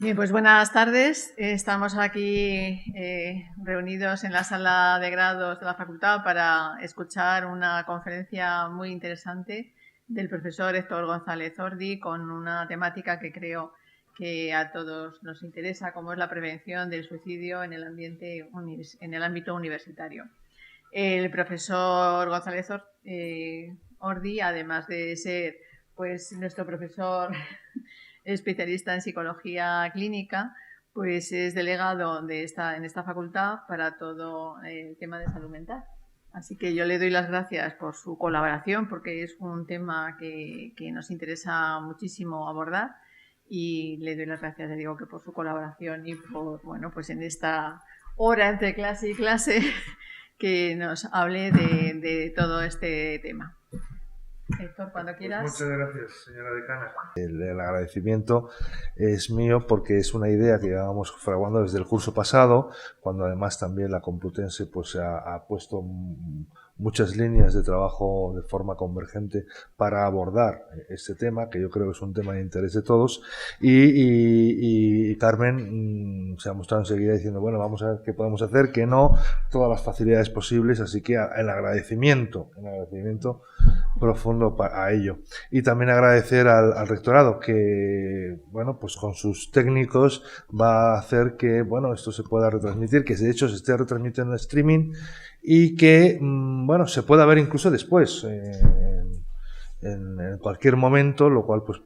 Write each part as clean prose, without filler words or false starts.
Bien, pues buenas tardes. Estamos aquí reunidos en la sala de grados de la facultad para escuchar una conferencia muy interesante del profesor Héctor González Ordi con una temática que creo que a todos nos interesa, como es la prevención del suicidio en el ámbito universitario. El profesor González Ordi, además de ser pues nuestro profesor especialista en psicología clínica, pues es delegado en esta facultad para todo el tema de salud mental. Así que yo le doy las gracias por su colaboración, porque es un tema que nos interesa muchísimo abordar, y le doy las gracias, le digo, que por su colaboración y por, bueno, pues en esta hora entre clase y clase que nos hable de todo este tema. Héctor, cuando quieras. Muchas gracias, señora decana. El agradecimiento es mío porque es una idea que llevábamos fraguando desde el curso pasado, cuando además también la Complutense pues ha puesto muchas líneas de trabajo de forma convergente para abordar este tema, que yo creo que es un tema de interés de todos, y Carmen se ha mostrado enseguida diciendo, bueno, vamos a ver qué podemos hacer, que no, todas las facilidades posibles, así que el agradecimiento profundo a ello. Y también agradecer al rectorado que, bueno, pues con sus técnicos va a hacer que, bueno, esto se pueda retransmitir, que de hecho se esté retransmitiendo en streaming y que, bueno, se pueda ver incluso después, en cualquier momento, lo cual, pues,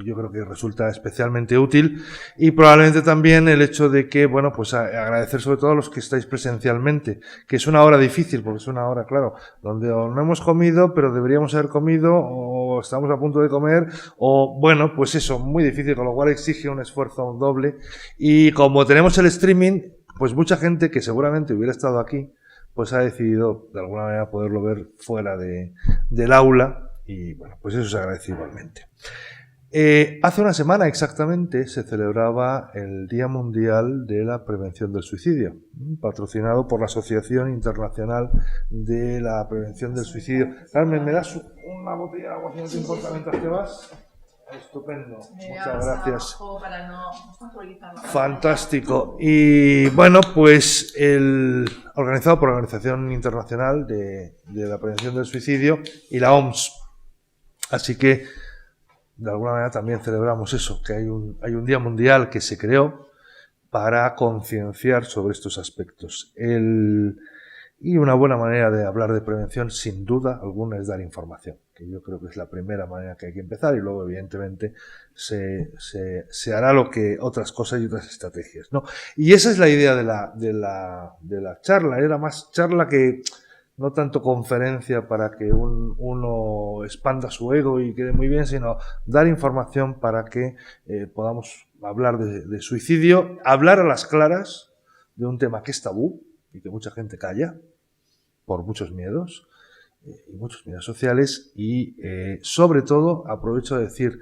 yo creo que resulta especialmente útil, y probablemente también el hecho de que, bueno, pues agradecer sobre todo a los que estáis presencialmente, que es una hora difícil, porque es una hora, claro, donde o no hemos comido, pero deberíamos haber comido, o estamos a punto de comer, o bueno, pues eso, muy difícil, con lo cual exige un esfuerzo doble, y como tenemos el streaming, pues mucha gente que seguramente hubiera estado aquí, pues ha decidido de alguna manera poderlo ver fuera del aula, y bueno, pues eso se agradece igualmente. Hace una semana exactamente se celebraba el Día Mundial de la Prevención del Suicidio, patrocinado por la Asociación Internacional de la Prevención del Suicidio. Carmen, ¿me das una botella de agua si no te importa mientras te vas? Estupendo, muchas gracias. Fantástico. Y bueno, pues organizado por la Organización Internacional de la Prevención del Suicidio y la OMS. Así que de alguna manera también celebramos eso, que hay un día mundial que se creó para concienciar sobre estos aspectos. Y una buena manera de hablar de prevención, sin duda alguna, es dar información, que yo creo que es la primera manera que hay que empezar, y luego evidentemente se hará lo que otras cosas y otras estrategias, ¿no? Y esa es la idea de la charla. Era más charla que no tanto conferencia para que uno expanda su ego y quede muy bien, sino dar información para que podamos hablar de suicidio, hablar a las claras de un tema que es tabú y que mucha gente calla por muchos miedos y muchos miedos sociales, y sobre todo aprovecho de decir,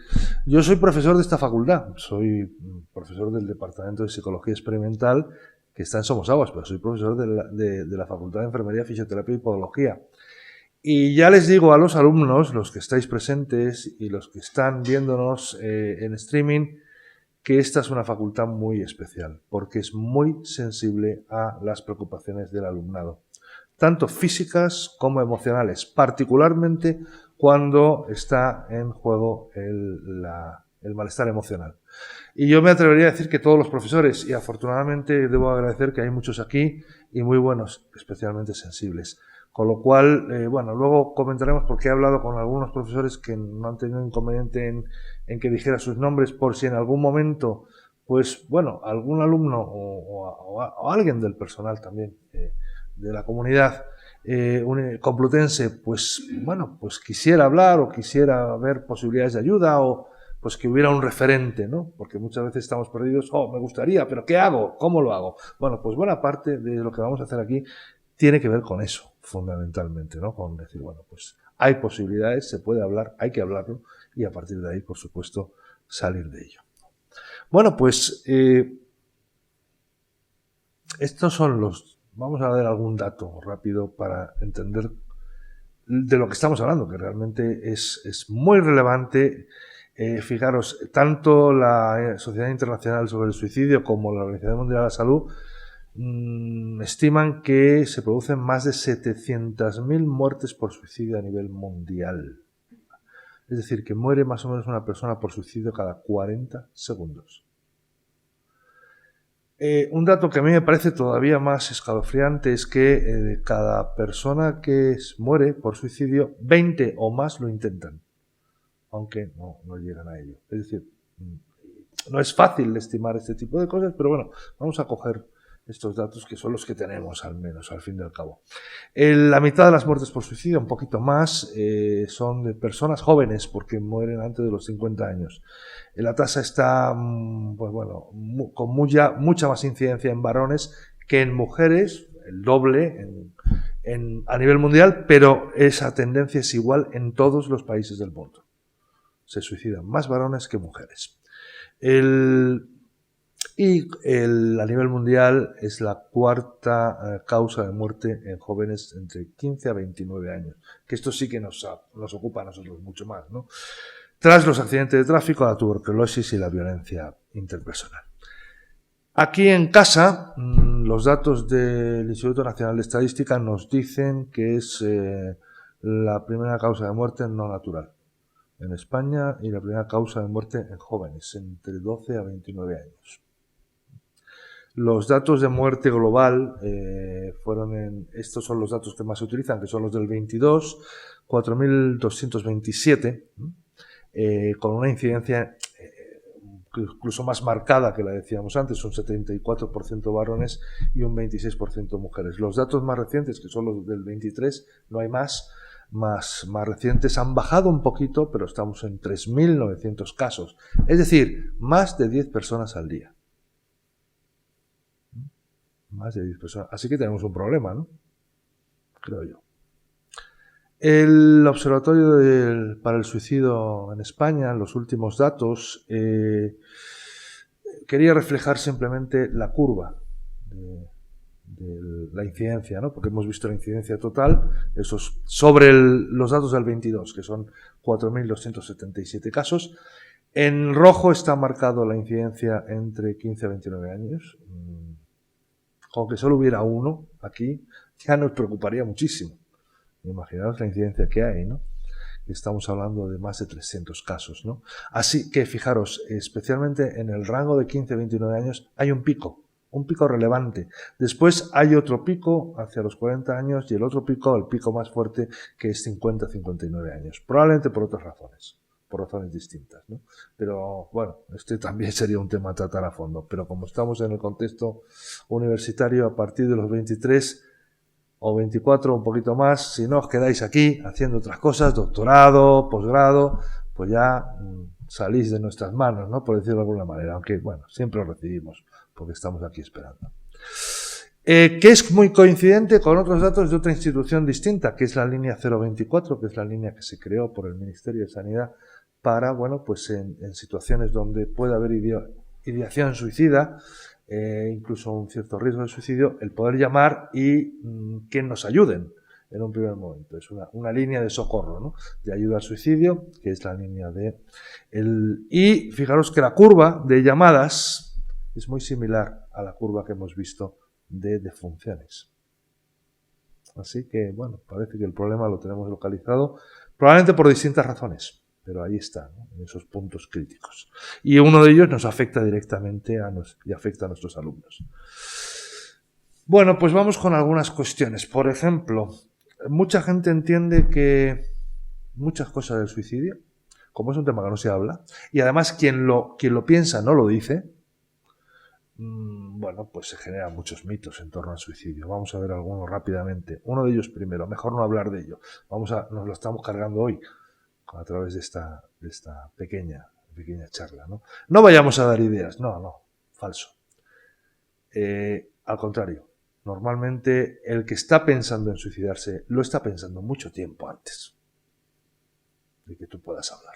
yo soy profesor de esta facultad, soy profesor del Departamento de Psicología Experimental que está en Somosaguas, pero soy profesor de la Facultad de Enfermería, Fisioterapia y Podología. Y ya les digo a los alumnos, los que estáis presentes y los que están viéndonos en streaming, que esta es una facultad muy especial, porque es muy sensible a las preocupaciones del alumnado, tanto físicas como emocionales, particularmente cuando está en juego el malestar emocional. Y yo me atrevería a decir que todos los profesores, y afortunadamente debo agradecer que hay muchos aquí y muy buenos, especialmente sensibles. Con lo cual, bueno, luego comentaremos, porque he hablado con algunos profesores que no han tenido inconveniente en que dijera sus nombres, por si en algún momento, pues bueno, algún alumno o alguien del personal también de la comunidad complutense, pues bueno, pues quisiera hablar o quisiera ver posibilidades de ayuda, o pues que hubiera un referente, ¿no? Porque muchas veces estamos perdidos, me gustaría, pero ¿qué hago? ¿Cómo lo hago? Bueno, pues buena parte de lo que vamos a hacer aquí tiene que ver con eso, fundamentalmente, ¿no? Con decir, bueno, pues hay posibilidades, se puede hablar, hay que hablarlo, y a partir de ahí, por supuesto, salir de ello. Bueno, pues estos son vamos a ver algún dato rápido para entender de lo que estamos hablando, que realmente es muy relevante Fijaros, tanto la Sociedad Internacional sobre el Suicidio como la Organización Mundial de la Salud estiman que se producen más de 700.000 muertes por suicidio a nivel mundial. Es decir, que muere más o menos una persona por suicidio cada 40 segundos. Un dato que a mí me parece todavía más escalofriante es que de cada persona que muere por suicidio, 20 o más lo intentan, aunque no llegan a ello. Es decir, no es fácil estimar este tipo de cosas, pero bueno, vamos a coger estos datos que son los que tenemos, al menos, al fin y al cabo. La mitad de las muertes por suicidio, un poquito más, son de personas jóvenes, porque mueren antes de los 50 años. La tasa está, pues bueno, con mucha más incidencia en varones que en mujeres, el doble a nivel mundial, pero esa tendencia es igual en todos los países del mundo. Se suicidan más varones que mujeres. A nivel mundial es la cuarta causa de muerte en jóvenes entre 15 a 29 años, que esto sí que nos ocupa a nosotros mucho más, ¿no? Tras los accidentes de tráfico, la tuberculosis y la violencia interpersonal. Aquí en casa, los datos del Instituto Nacional de Estadística nos dicen que es la primera causa de muerte no natural en España y la primera causa de muerte en jóvenes entre 12 a 29 años. Los datos de muerte global estos son los datos que más se utilizan, que son los del 22, 4.227, con una incidencia incluso más marcada que la decíamos antes, un 74% varones y un 26% mujeres. Los datos más recientes, que son los del 23, no hay más recientes, han bajado un poquito, pero estamos en 3.900 casos. Es decir, más de 10 personas al día. Más de 10 personas. Así que tenemos un problema, ¿no? Creo yo. El Observatorio para el Suicidio en España, los últimos datos, quería reflejar simplemente la curva de la incidencia, ¿no? Porque hemos visto la incidencia total, esos sobre los datos del 22, que son 4.277 casos. En rojo está marcado la incidencia entre 15 a 29 años. Aunque solo hubiera uno aquí, ya nos preocuparía muchísimo. Imaginaos la incidencia que hay, ¿no? Estamos hablando de más de 300 casos, ¿no? Así que fijaros, especialmente en el rango de 15 a 29 años hay un pico relevante. Después hay otro pico hacia los 40 años y el otro pico, el pico más fuerte, que es 50 a 59 años. Probablemente por otras razones, por razones distintas, ¿no? Pero bueno, este también sería un tema a tratar a fondo. Pero como estamos en el contexto universitario, a partir de los 23 o 24, un poquito más, si no os quedáis aquí haciendo otras cosas, doctorado, posgrado, pues ya salís de nuestras manos, ¿no? Por decirlo de alguna manera, aunque bueno, siempre lo recibimos porque estamos aquí esperando. Que es muy coincidente con otros datos de otra institución distinta, que es la línea 024, que es la línea que se creó por el Ministerio de Sanidad para, bueno, pues en situaciones donde puede haber ideación suicida, incluso un cierto riesgo de suicidio, el poder llamar y que nos ayuden en un primer momento. Es una línea de socorro, ¿no? De ayuda al suicidio, que es la línea y fijaros que la curva de llamadas es muy similar a la curva que hemos visto de defunciones. Así que, bueno, parece que el problema lo tenemos localizado, probablemente por distintas razones, pero ahí está, ¿no? En esos puntos críticos. Y uno de ellos nos afecta directamente y afecta a nuestros alumnos. Bueno, pues vamos con algunas cuestiones. Por ejemplo, mucha gente entiende que muchas cosas del suicidio, como es un tema que no se habla, y además quien lo piensa no lo dice, bueno, pues se generan muchos mitos en torno al suicidio. Vamos a ver algunos rápidamente. Uno de ellos primero, mejor no hablar de ello. Nos lo estamos cargando hoy a través de esta pequeña charla, ¿no? No vayamos a dar ideas, no, falso. Al contrario, normalmente el que está pensando en suicidarse lo está pensando mucho tiempo antes de que tú puedas hablar.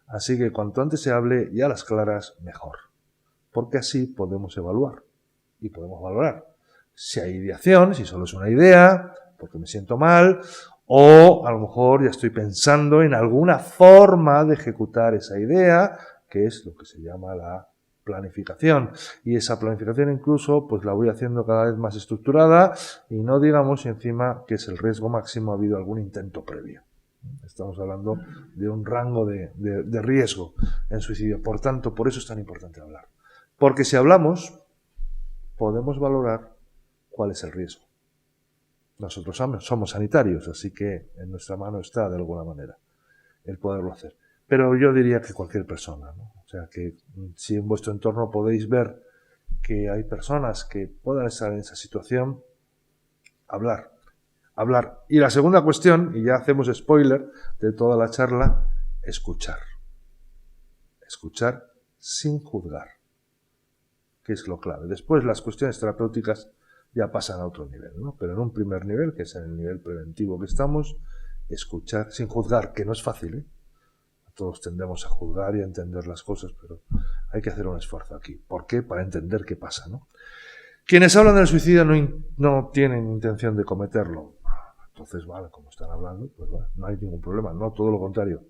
Así que cuanto antes se hable y a las claras, mejor. Porque así podemos evaluar y podemos valorar si hay ideación, si solo es una idea, porque me siento mal, O a lo mejor ya estoy pensando en alguna forma de ejecutar esa idea, que es lo que se llama la planificación. Y esa planificación incluso pues la voy haciendo cada vez más estructurada y no digamos encima que es el riesgo máximo ha habido algún intento previo. Estamos hablando de un rango de riesgo en suicidio. Por tanto, por eso es tan importante hablar. Porque si hablamos, podemos valorar cuál es el riesgo. Nosotros somos sanitarios, así que en nuestra mano está, de alguna manera, el poderlo hacer. Pero yo diría que cualquier persona, ¿no? O sea, que si en vuestro entorno podéis ver que hay personas que puedan estar en esa situación, hablar. Y la segunda cuestión, y ya hacemos spoiler de toda la charla, escuchar. Escuchar sin juzgar, que es lo clave. Después las cuestiones terapéuticas ya pasan a otro nivel, ¿no? Pero en un primer nivel, que es en el nivel preventivo que estamos, escuchar sin juzgar, que no es fácil, ¿eh? Todos tendemos a juzgar y a entender las cosas, pero hay que hacer un esfuerzo aquí. ¿Por qué? Para entender qué pasa, ¿no? Quienes hablan del suicidio no tienen intención de cometerlo. Entonces, vale, como están hablando, pues vale, no hay ningún problema, no, todo lo contrario.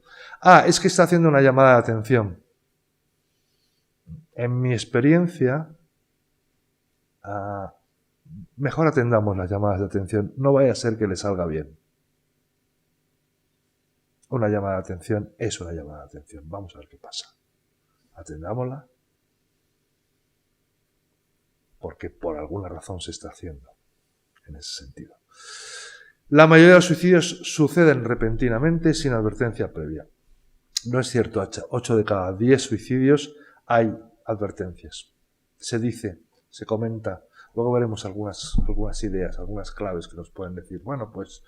Es que está haciendo una llamada de atención. En mi experiencia, mejor atendamos las llamadas de atención, no vaya a ser que le salga bien. Una llamada de atención es una llamada de atención. Vamos a ver qué pasa. Atendámosla porque por alguna razón se está haciendo en ese sentido. La mayoría de los suicidios suceden repentinamente sin advertencia previa. No es cierto, 8 de cada 10 suicidios hay advertencias. Se dice, se comenta, luego veremos algunas ideas, algunas claves que nos pueden decir, bueno, pues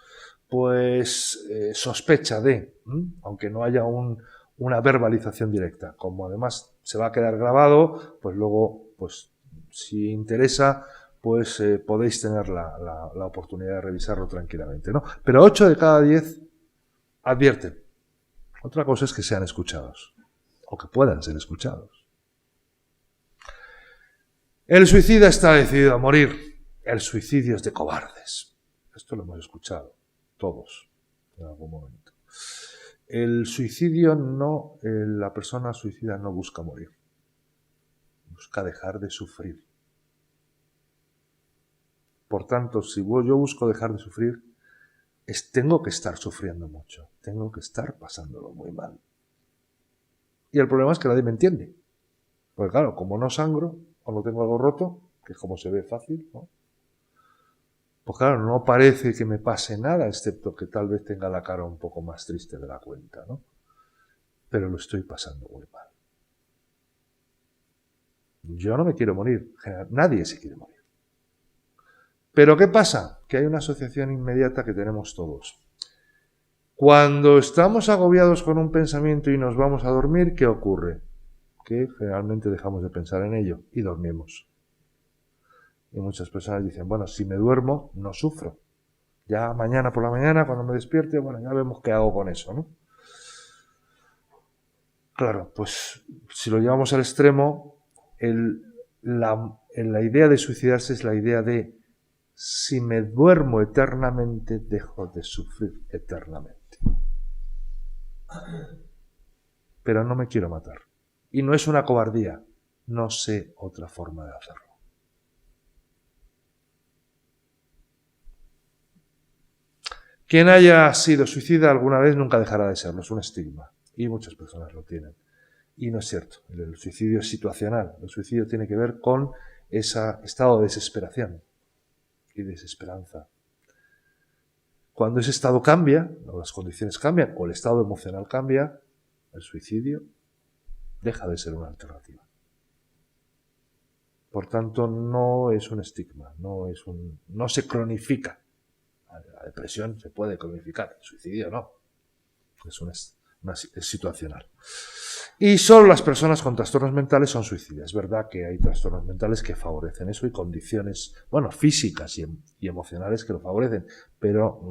sospecha de, aunque no haya una verbalización directa. Como además se va a quedar grabado, pues luego, pues si interesa, pues podéis tener la oportunidad de revisarlo tranquilamente, ¿no? Pero 8 de cada 10 advierten. Otra cosa es que sean escuchados, o que puedan ser escuchados. El suicida está decidido a morir. El suicidio es de cobardes. Esto lo hemos escuchado todos en algún momento. El suicidio no, la persona suicida no busca morir. Busca dejar de sufrir. Por tanto, si yo busco dejar de sufrir, tengo que estar sufriendo mucho. Tengo que estar pasándolo muy mal. Y el problema es que nadie me entiende. Porque claro, como no sangro, o no tengo algo roto, que es como se ve fácil, ¿no? Pues claro, no parece que me pase nada, excepto que tal vez tenga la cara un poco más triste de la cuenta, ¿no? Pero lo estoy pasando muy mal. Yo no me quiero morir, nadie se quiere morir. Pero ¿qué pasa? Que hay una asociación inmediata que tenemos todos. Cuando estamos agobiados con un pensamiento y nos vamos a dormir, ¿qué ocurre? Que generalmente dejamos de pensar en ello y dormimos. Y muchas personas dicen, bueno, si me duermo, no sufro. Ya mañana por la mañana, cuando me despierte, bueno, ya vemos qué hago con eso, ¿no? Claro, pues si lo llevamos al extremo, la idea de suicidarse es la idea de si me duermo eternamente, dejo de sufrir eternamente. Pero no me quiero matar. Y no es una cobardía, no sé otra forma de hacerlo. Quien haya sido suicida alguna vez nunca dejará de serlo, es un estigma. Y muchas personas lo tienen. Y no es cierto, el suicidio es situacional. El suicidio tiene que ver con ese estado de desesperación y desesperanza. Cuando ese estado cambia, o las condiciones cambian, o el estado emocional cambia, el suicidio deja de ser una alternativa. Por tanto, no es un estigma, no se cronifica. La depresión se puede cronificar, el suicidio no. Es situacional. Y solo las personas con trastornos mentales son suicidas. Es verdad que hay trastornos mentales que favorecen eso y condiciones, físicas y emocionales que lo favorecen, pero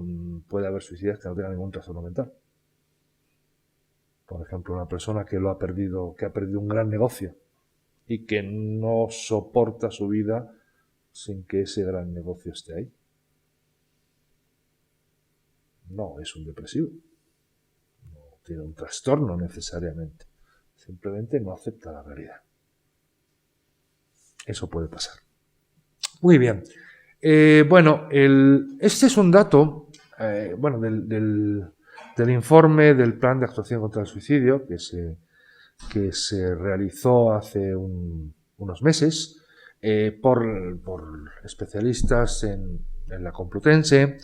puede haber suicidas que no tengan ningún trastorno mental. Por ejemplo, una persona que ha perdido un gran negocio y que no soporta su vida sin que ese gran negocio esté ahí. no es un depresivo, no tiene un trastorno necesariamente, simplemente no acepta la realidad. Eso puede pasar. Muy bien. Bueno, este es un dato del informe del Plan de Actuación contra el Suicidio que se realizó hace unos meses por especialistas en la Complutense.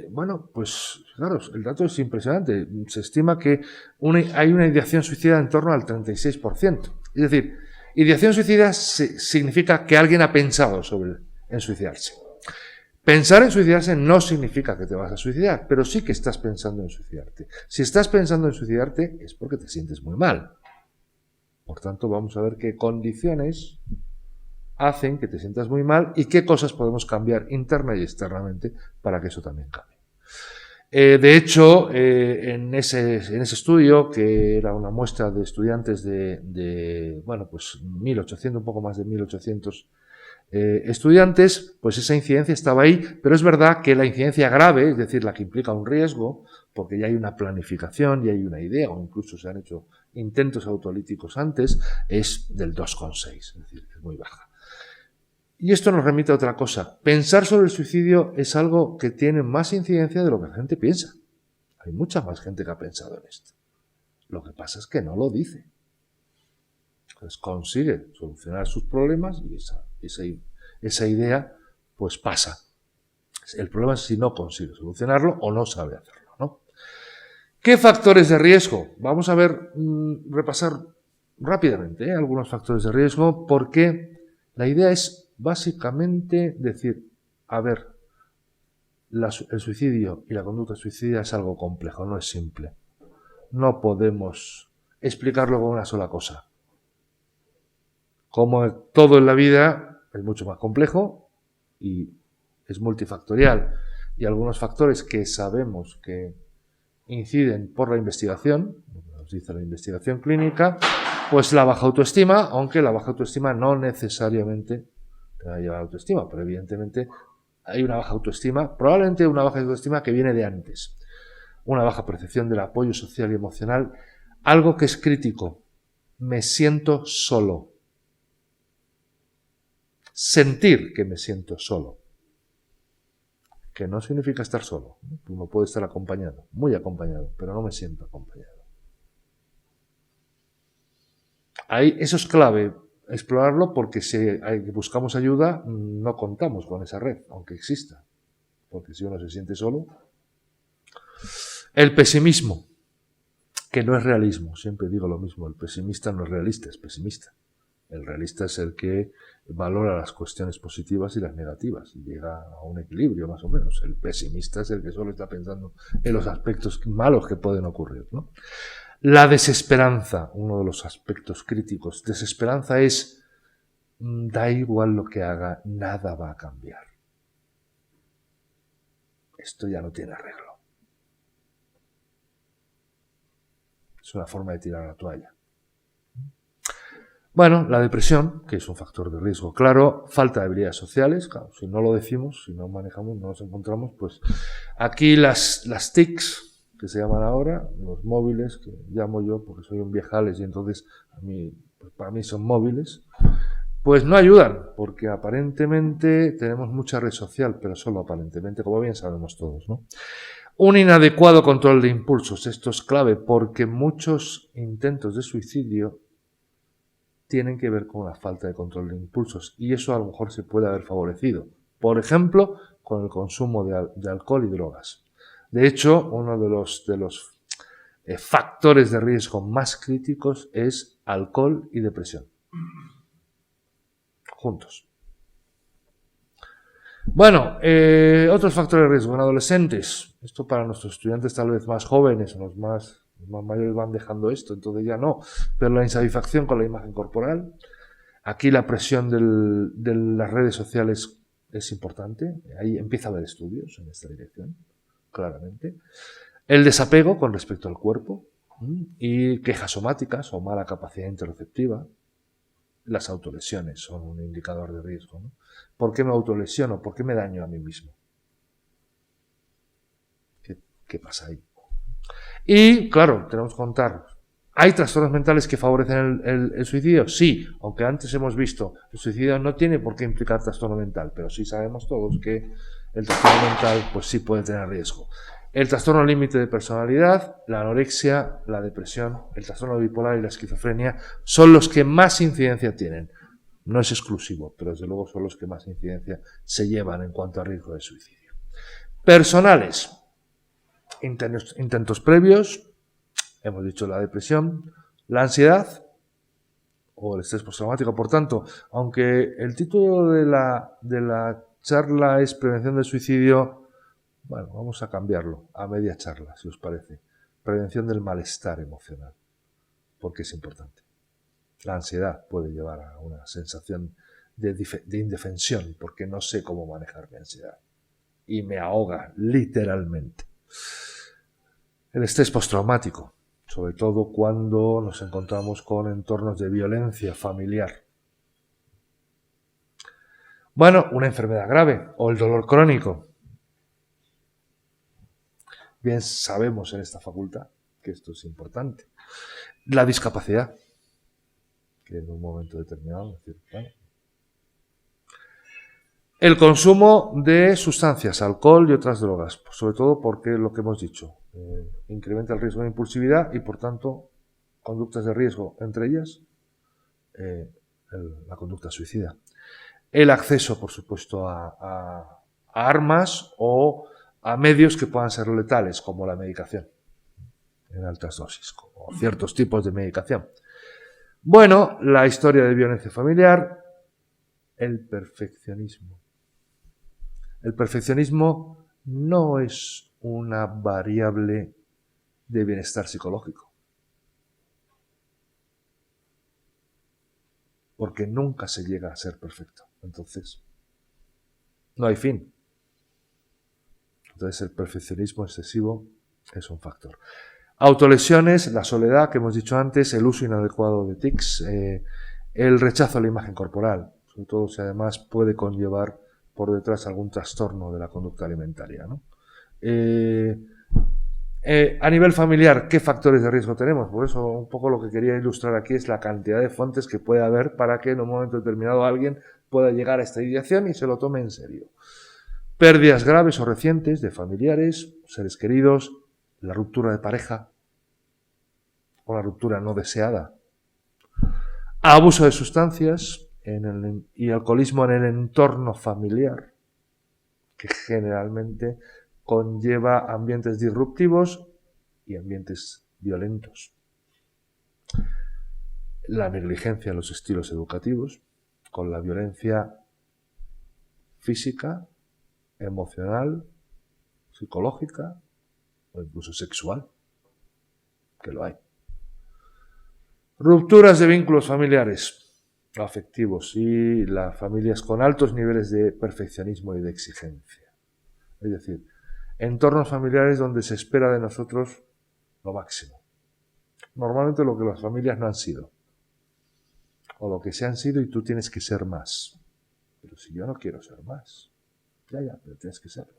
Bueno, pues claro, el dato es impresionante. Se estima que hay una ideación suicida en torno al 36%. Es decir, ideación suicida significa que alguien ha pensado en suicidarse. Pensar en suicidarse no significa que te vas a suicidar, pero sí que estás pensando en suicidarte. Si estás pensando en suicidarte es porque te sientes muy mal. Por tanto, vamos a ver qué condiciones hacen que te sientas muy mal y qué cosas podemos cambiar interna y externamente para que eso también cambie. De hecho, en ese estudio, que era una muestra de estudiantes bueno, pues 1.800, un poco más de 1.800 estudiantes, pues esa incidencia estaba ahí, pero es verdad que la incidencia grave, es decir, la que implica un riesgo, porque ya hay una planificación, ya hay una idea, o incluso se han hecho intentos autolíticos antes, es del 2,6, es decir, es muy baja. Y esto nos remite a otra cosa. Pensar sobre el suicidio es algo que tiene más incidencia de lo que la gente piensa. Hay mucha más gente que ha pensado en esto. Lo que pasa es que no lo dice. Entonces consigue solucionar sus problemas y esa idea pues pasa. El problema es si no consigue solucionarlo o no sabe hacerlo, ¿no? ¿Qué factores de riesgo? Vamos a ver, repasar rápidamente algunos factores de riesgo, porque la idea es básicamente decir, a ver, el suicidio y la conducta suicida es algo complejo, no es simple. No podemos explicarlo con una sola cosa. Como todo en la vida es mucho más complejo y es multifactorial. Y algunos factores que sabemos que inciden por la investigación, nos dice la investigación clínica, pues la baja autoestima, aunque la baja autoestima no necesariamente te va a llevar a autoestima, pero evidentemente hay una baja autoestima, probablemente una baja autoestima que viene de antes, una baja percepción del apoyo social y emocional, algo que es crítico, me siento solo, sentir que me siento solo, que no significa estar solo, uno puede estar acompañado, muy acompañado, pero no me siento acompañado. Ahí, eso es clave, explorarlo, porque si buscamos ayuda no contamos con esa red, aunque exista, porque si uno se siente solo. El pesimismo, que no es realismo, siempre digo lo mismo, el pesimista no es realista, es pesimista. El realista es el que valora las cuestiones positivas y las negativas y llega a un equilibrio más o menos. El pesimista es el que solo está pensando en los aspectos malos que pueden ocurrir, ¿no? La desesperanza, uno de los aspectos críticos. Desesperanza es, da igual lo que haga, nada va a cambiar. Esto ya no tiene arreglo. Es una forma de tirar la toalla. Bueno, la depresión, que es un factor de riesgo claro, falta de habilidades sociales, claro, si no lo decimos, si no manejamos, no nos encontramos, pues aquí las TICs, que se llaman ahora, los móviles, que llamo yo porque soy un viejales y entonces para mí son móviles, pues no ayudan, porque aparentemente tenemos mucha red social, pero solo aparentemente, como bien sabemos todos, ¿no? Un inadecuado control de impulsos, esto es clave, porque muchos intentos de suicidio tienen que ver con la falta de control de impulsos, y eso a lo mejor se puede haber favorecido, por ejemplo, con el consumo de alcohol y drogas. De hecho, uno de los factores de riesgo más críticos es alcohol y depresión. Juntos. Bueno, otros factores de riesgo en adolescentes. Esto para nuestros estudiantes tal vez más jóvenes, los más mayores van dejando esto, entonces ya no. Pero la insatisfacción con la imagen corporal. Aquí la presión de las redes sociales es importante. Ahí empieza a haber estudios en esta dirección, claramente. El desapego con respecto al cuerpo y quejas somáticas o mala capacidad interoceptiva. Las autolesiones son un indicador de riesgo, ¿no? ¿Por qué me autolesiono? ¿Por qué me daño a mí mismo? qué pasa ahí. Y, claro, tenemos que contar. ¿Hay trastornos mentales que favorecen el suicidio? Sí, aunque antes hemos visto, el suicidio no tiene por qué implicar trastorno mental, pero sí sabemos todos que el trastorno mental pues sí puede tener riesgo. El trastorno límite de personalidad, la anorexia, la depresión, el trastorno bipolar y la esquizofrenia son los que más incidencia tienen. No es exclusivo, pero desde luego son los que más incidencia se llevan en cuanto a riesgo de suicidio. Personales. Intentos previos, hemos dicho la depresión, la ansiedad o el estrés postraumático. Por tanto, aunque el título de la charla es prevención del suicidio, bueno, vamos a cambiarlo a media charla, si os parece. Prevención del malestar emocional, porque es importante. La ansiedad puede llevar a una sensación de indefensión, porque no sé cómo manejar mi ansiedad. Y me ahoga, literalmente. El estrés postraumático, sobre todo cuando nos encontramos con entornos de violencia familiar. Bueno, una enfermedad grave o el dolor crónico. Bien sabemos en esta facultad que esto es importante. La discapacidad, que en un momento determinado, es decir, bueno. El consumo de sustancias, alcohol y otras drogas, sobre todo porque lo que hemos dicho, incrementa el riesgo de impulsividad y por tanto conductas de riesgo, entre ellas la conducta suicida. El acceso, por supuesto, a armas o a medios que puedan ser letales, como la medicación en altas dosis, como ciertos tipos de medicación. Bueno, la historia de violencia familiar, el perfeccionismo. El perfeccionismo no es una variable de bienestar psicológico, porque nunca se llega a ser perfecto. Entonces, no hay fin. Entonces, el perfeccionismo excesivo es un factor. Autolesiones, la soledad, que hemos dicho antes, el uso inadecuado de tics, el rechazo a la imagen corporal, sobre todo si además puede conllevar por detrás algún trastorno de la conducta alimentaria, ¿no? A nivel familiar, ¿qué factores de riesgo tenemos? Por eso un poco lo que quería ilustrar aquí es la cantidad de fuentes que puede haber para que en un momento determinado alguien pueda llegar a esta ideación y se lo tome en serio. Pérdidas graves o recientes de familiares, seres queridos, la ruptura de pareja o la ruptura no deseada. Abuso de sustancias y alcoholismo en el entorno familiar, que generalmente conlleva ambientes disruptivos y ambientes violentos. La negligencia en los estilos educativos, con la violencia física, emocional, psicológica o incluso sexual, que lo hay. Rupturas de vínculos familiares afectivos y las familias con altos niveles de perfeccionismo y de exigencia. Es decir, entornos familiares donde se espera de nosotros lo máximo. Normalmente lo que las familias no han sido. O lo que se han sido y tú tienes que ser más. Pero si yo no quiero ser más, ya, pero tienes que serlo.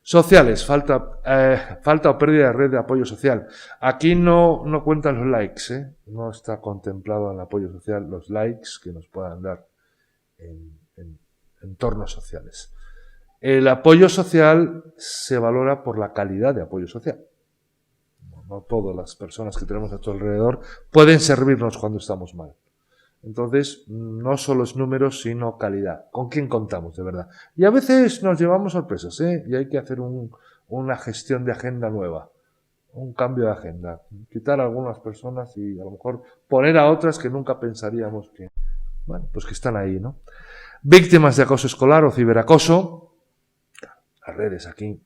Sociales, falta o pérdida de red de apoyo social. Aquí no cuentan los likes, no está contemplado en el apoyo social los likes que nos puedan dar en entornos sociales. El apoyo social se valora por la calidad de apoyo social. No todas las personas que tenemos a nuestro alrededor pueden servirnos cuando estamos mal. Entonces, no solo es números, sino calidad. ¿Con quién contamos, de verdad? Y a veces nos llevamos sorpresas, y hay que hacer una gestión de agenda nueva, un cambio de agenda. Quitar a algunas personas y a lo mejor poner a otras que nunca pensaríamos que, bueno, pues que están ahí, ¿no? Víctimas de acoso escolar o ciberacoso. Las redes aquí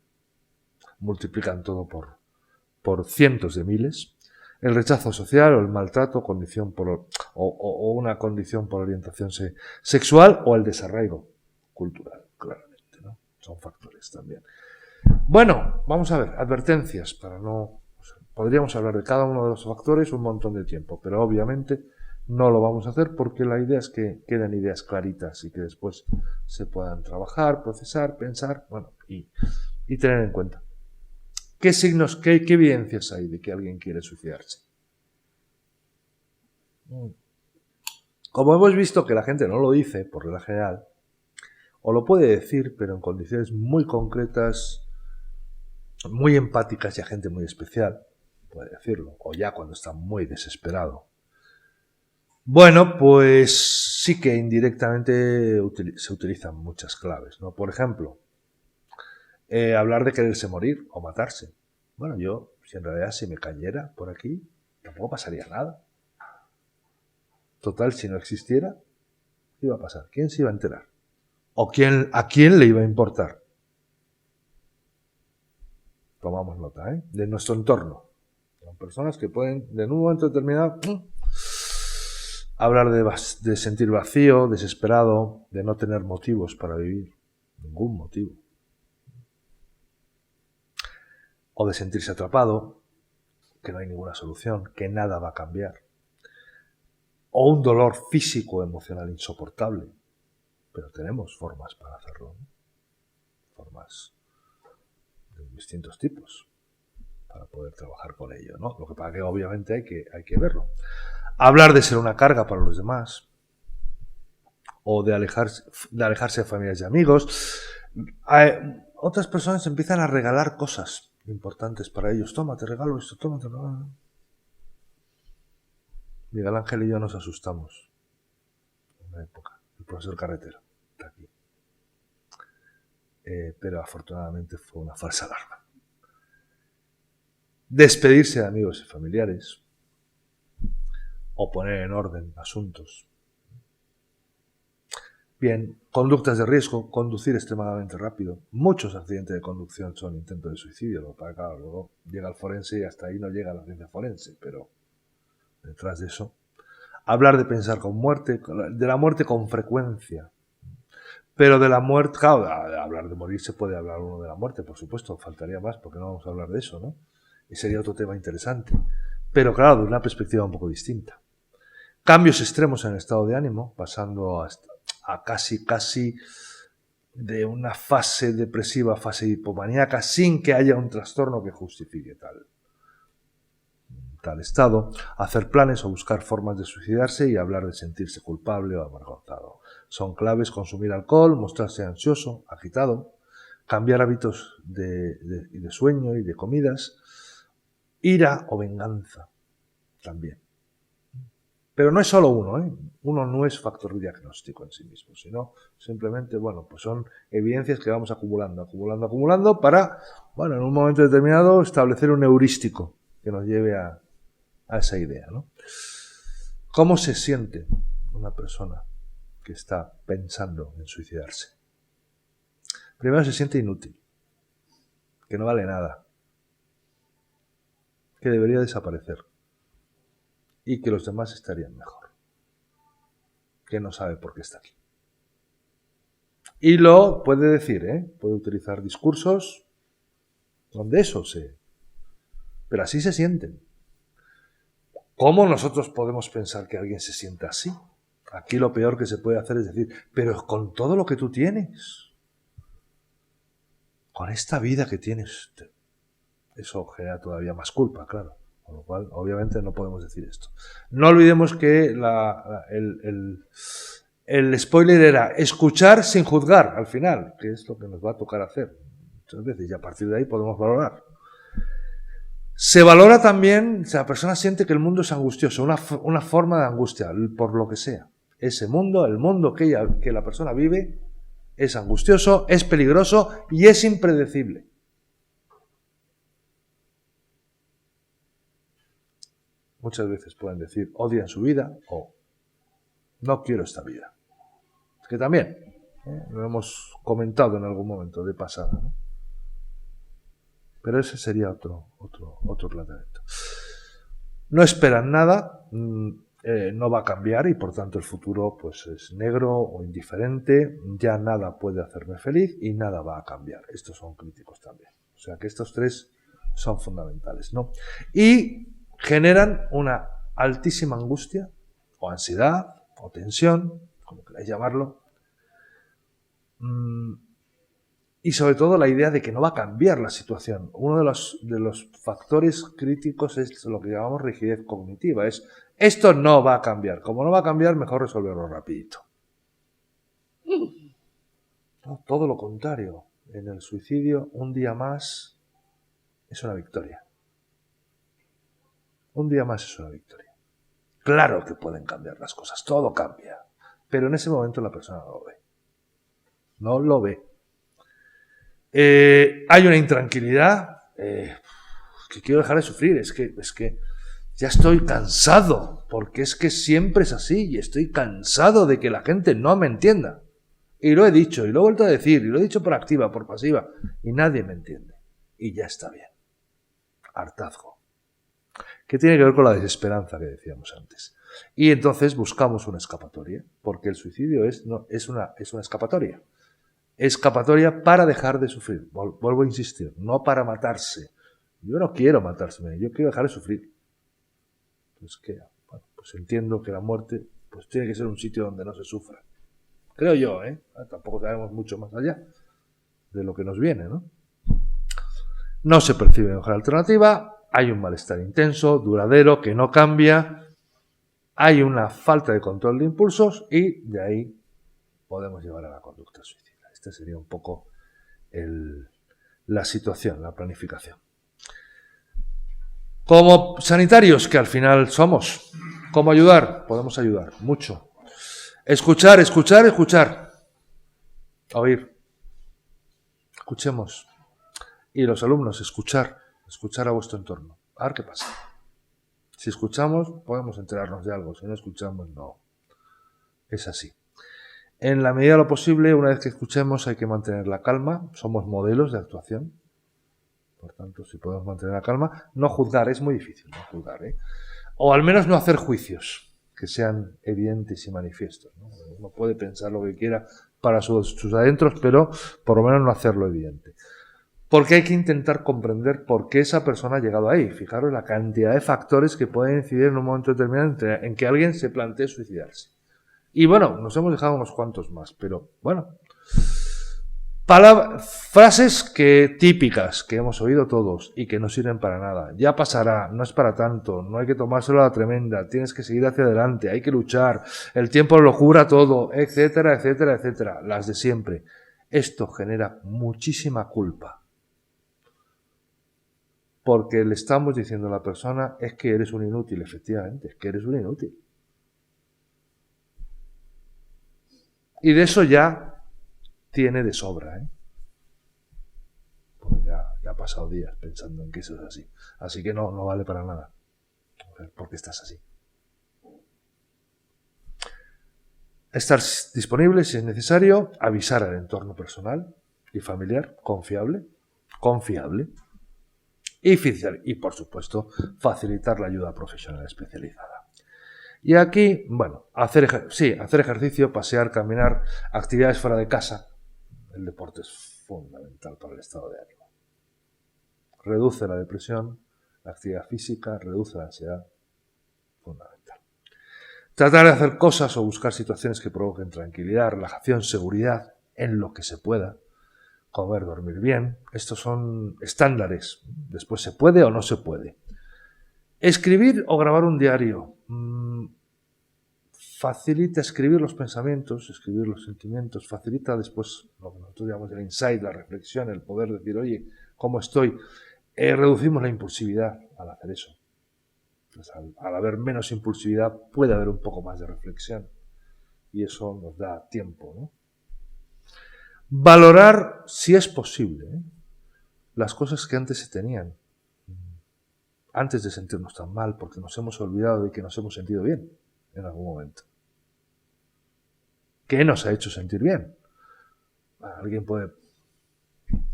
multiplican todo por cientos de miles. El rechazo social o el maltrato, condición o una condición por orientación sexual o el desarraigo cultural, claramente, ¿no? Son factores también. Bueno, vamos a ver, advertencias, podríamos hablar de cada uno de los factores un montón de tiempo, pero obviamente No lo vamos a hacer porque la idea es que queden ideas claritas y que después se puedan trabajar, procesar, pensar, bueno, y tener en cuenta. ¿Qué signos, qué evidencias hay de que alguien quiere suicidarse? Como hemos visto que la gente no lo dice, por regla general, o lo puede decir, pero en condiciones muy concretas, muy empáticas y a gente muy especial, puede decirlo, o ya cuando está muy desesperado. Bueno, pues sí que indirectamente se utilizan muchas claves, ¿no? Por ejemplo, hablar de quererse morir o matarse. Bueno, yo, si en realidad si me cayera por aquí, tampoco pasaría nada. Total, si no existiera, ¿qué iba a pasar? ¿Quién se iba a enterar? ¿O a quién le iba a importar? Tomamos nota, ¿eh? De nuestro entorno. Son personas que pueden, en un momento determinado, hablar de sentir vacío, desesperado, de no tener motivos para vivir. Ningún motivo. O de sentirse atrapado, que no hay ninguna solución, que nada va a cambiar. O un dolor físico o emocional insoportable. Pero tenemos formas para hacerlo, ¿no? Formas de distintos tipos para poder trabajar con ello, ¿no? Lo que pasa que obviamente hay que verlo. Hablar de ser una carga para los demás o de alejarse de familias y amigos. Otras personas empiezan a regalar cosas importantes para ellos. Toma, te regalo esto, toma, te regalo. Miguel Ángel y yo nos asustamos en una época. El profesor Carretero está aquí. Pero afortunadamente fue una falsa alarma. Despedirse de amigos y familiares o poner en orden asuntos. Bien, conductas de riesgo, conducir extremadamente rápido. Muchos accidentes de conducción son intentos de suicidio. Lo que pasa, claro, luego llega el forense y hasta ahí no llega la ciencia forense, pero detrás de eso. Hablar de pensar con muerte, de la muerte con frecuencia. Pero de la muerte, claro, hablar de morir se puede hablar uno de la muerte, por supuesto, faltaría más porque no vamos a hablar de eso, ¿no? Y sería otro tema interesante. Pero claro, de una perspectiva un poco distinta. Cambios extremos en el estado de ánimo, pasando a casi de una fase depresiva a fase hipomaníaca sin que haya un trastorno que justifique tal estado, hacer planes o buscar formas de suicidarse y hablar de sentirse culpable o avergonzado. Son claves consumir alcohol, mostrarse ansioso, agitado, cambiar hábitos de sueño y de comidas, ira o venganza también. Pero no es solo uno, ¿eh? Uno no es factor diagnóstico en sí mismo, sino simplemente, bueno, pues son evidencias que vamos acumulando para, bueno, en un momento determinado establecer un heurístico que nos lleve a esa idea, ¿no? ¿Cómo se siente una persona que está pensando en suicidarse? Primero se siente inútil, que no vale nada, que debería desaparecer y que los demás estarían mejor, que no sabe por qué está aquí. Y lo puede decir, puede utilizar discursos donde eso pero así se sienten. ¿Cómo nosotros podemos pensar que alguien se sienta así? Aquí lo peor que se puede hacer es decir, pero con todo lo que tú tienes, con esta vida que tienes, eso genera todavía más culpa, claro. Con lo cual, obviamente, no podemos decir esto. No olvidemos que el spoiler era escuchar sin juzgar al final, que es lo que nos va a tocar hacer muchas veces, y a partir de ahí podemos valorar. Se valora también, si la persona siente que el mundo es angustioso, una forma de angustia, por lo que sea. Ese mundo, el mundo que la persona vive, es angustioso, es peligroso y es impredecible. Muchas veces pueden decir, odian su vida o no quiero esta vida. Que también lo hemos comentado en algún momento de pasada, ¿no? Pero ese sería otro planteamiento. No esperan nada, no va a cambiar y por tanto el futuro pues es negro o indiferente, ya nada puede hacerme feliz y nada va a cambiar. Estos son críticos también. O sea que estos tres son fundamentales, ¿no? Y generan una altísima angustia o ansiedad, o tensión, como queráis llamarlo. Y sobre todo la idea de que no va a cambiar la situación. Uno de los factores críticos es lo que llamamos rigidez cognitiva. Es, esto no va a cambiar. Como no va a cambiar, mejor resolverlo rapidito. No, todo lo contrario. En el suicidio, un día más es una victoria. Un día más es una victoria. Claro que pueden cambiar las cosas, todo cambia. Pero en ese momento la persona no lo ve. No lo ve. Hay una intranquilidad que quiero dejar de sufrir. Es que ya estoy cansado, porque es que siempre es así y estoy cansado de que la gente no me entienda. Y lo he dicho, y lo he vuelto a decir, y lo he dicho por activa, por pasiva, y nadie me entiende. Y ya está bien. Hartazgo. Que tiene que ver con la desesperanza que decíamos antes. Y entonces buscamos una escapatoria, porque el suicidio es una escapatoria. Escapatoria para dejar de sufrir. Vuelvo a insistir, no para matarse. Yo no quiero matarse, yo quiero dejar de sufrir. Pues entiendo que la muerte pues tiene que ser un sitio donde no se sufra. Creo yo, tampoco sabemos mucho más allá de lo que nos viene, ¿no? No se percibe mejor alternativa, hay un malestar intenso, duradero, que no cambia, hay una falta de control de impulsos y de ahí podemos llevar a la conducta suicida. Esta sería un poco la situación, la planificación. Como sanitarios, que al final somos, ¿cómo ayudar? Podemos ayudar mucho. Escuchar, escuchar, escuchar. Oír. Escuchemos. Y los alumnos, escuchar a vuestro entorno. A ver qué pasa. Si escuchamos, podemos enterarnos de algo. Si no escuchamos, no. Es así. En la medida de lo posible, una vez que escuchemos, hay que mantener la calma. Somos modelos de actuación. Por tanto, si podemos mantener la calma, no juzgar, es muy difícil no juzgar, o al menos no hacer juicios que sean evidentes y manifiestos, ¿no? Uno puede pensar lo que quiera para sus adentros, pero por lo menos no hacerlo evidente. Porque hay que intentar comprender por qué esa persona ha llegado ahí. Fijaros la cantidad de factores que pueden incidir en un momento determinado en que alguien se plantee suicidarse. Y bueno, nos hemos dejado unos cuantos más, pero bueno. Frases típicas que hemos oído todos y que no sirven para nada. Ya pasará, no es para tanto, no hay que tomárselo a la tremenda, tienes que seguir hacia adelante, hay que luchar, el tiempo lo cura todo, etcétera, etcétera, etcétera. Las de siempre. Esto genera muchísima culpa. Porque le estamos diciendo a la persona, es que eres un inútil, efectivamente, es que eres un inútil. Y de eso ya tiene de sobra, Pues ya ha pasado días pensando en que eso es así. Así que no vale para nada. ¿Por qué estás así? Estar disponible si es necesario, avisar al entorno personal y familiar, confiable, y por supuesto, facilitar la ayuda profesional especializada. Y aquí, bueno, hacer ejercicio, pasear, caminar, actividades fuera de casa. El deporte es fundamental para el estado de ánimo. Reduce la depresión, la actividad física, reduce la ansiedad. Fundamental. Tratar de hacer cosas o buscar situaciones que provoquen tranquilidad, relajación, seguridad, en lo que se pueda. Comer, dormir bien. Estos son estándares. Después se puede o no se puede. Escribir o grabar un diario. Facilita escribir los pensamientos, escribir los sentimientos, facilita después lo que nosotros llamamos el insight, la reflexión, el poder decir, oye, ¿cómo estoy? Reducimos la impulsividad al hacer eso. Pues al haber menos impulsividad puede haber un poco más de reflexión y eso nos da tiempo, ¿no? Valorar, si es posible, las cosas que antes se tenían, antes de sentirnos tan mal, porque nos hemos olvidado de que nos hemos sentido bien en algún momento. ¿Qué nos ha hecho sentir bien? Alguien puede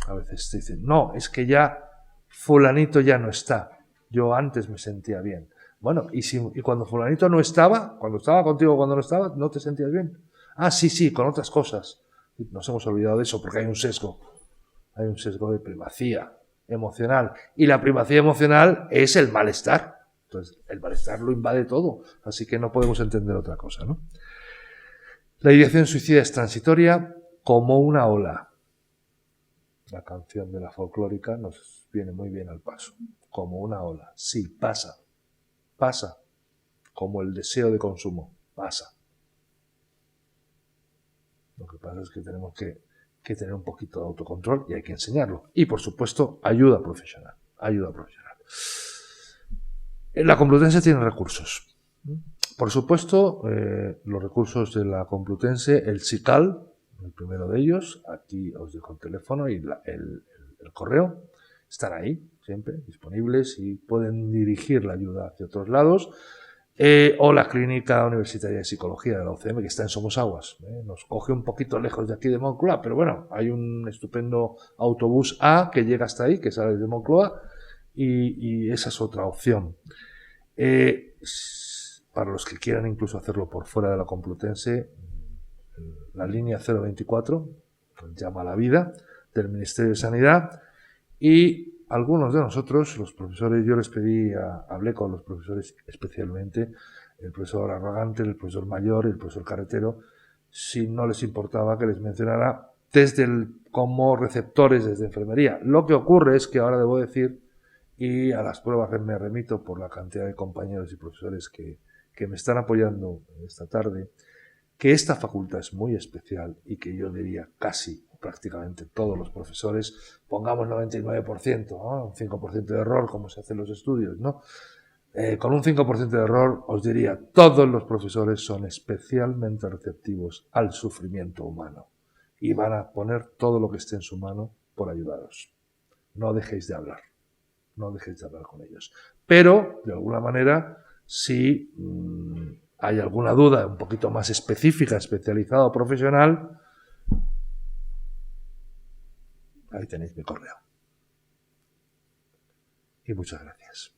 a veces decir, no, es que ya fulanito ya no está, yo antes me sentía bien. Bueno, y cuando fulanito no estaba, cuando estaba contigo, cuando no estaba, ¿no te sentías bien? Ah, sí, con otras cosas. Nos hemos olvidado de eso porque hay un sesgo de primacía emocional. Y la primacía emocional es el malestar. Entonces, el malestar lo invade todo, así que no podemos entender otra cosa, ¿no? La ideación suicida es transitoria como una ola. La canción de la folclórica nos viene muy bien al paso. Como una ola. Sí, pasa. Pasa. Como el deseo de consumo. Pasa. Lo que pasa es que tenemos que tener un poquito de autocontrol y hay que enseñarlo. Y, por supuesto, ayuda profesional. Ayuda profesional. La Complutense tiene recursos. Por supuesto, los recursos de la Complutense, el SICAL, el primero de ellos, aquí os dejo el teléfono y el correo, están ahí siempre disponibles y pueden dirigir la ayuda hacia otros lados, o la Clínica Universitaria de Psicología de la UCM, que está en Somosaguas. Nos coge un poquito lejos de aquí de Moncloa, pero bueno, hay un estupendo autobús A que llega hasta ahí, que sale de Moncloa, y esa es otra opción. Para los que quieran incluso hacerlo por fuera de la Complutense, la línea 024, llama a la vida, del Ministerio de Sanidad, y algunos de nosotros, los profesores, yo les pedí, hablé con los profesores especialmente, el profesor Arrogante, el profesor Mayor, el profesor Carretero, si no les importaba que les mencionara como receptores desde enfermería. Lo que ocurre es que ahora debo decir, y a las pruebas me remito por la cantidad de compañeros y profesores que me están apoyando esta tarde, que esta facultad es muy especial y que yo diría casi prácticamente todos los profesores, pongamos 99%, ¿no? Un 5% de error como se hacen los estudios, ¿no? Con un 5% de error os diría, todos los profesores son especialmente receptivos al sufrimiento humano y van a poner todo lo que esté en su mano por ayudaros. No dejéis de hablar. No dejéis de hablar con ellos. Pero, de alguna manera, si hay alguna duda un poquito más específica, especializada o profesional, ahí tenéis mi correo. Y muchas gracias.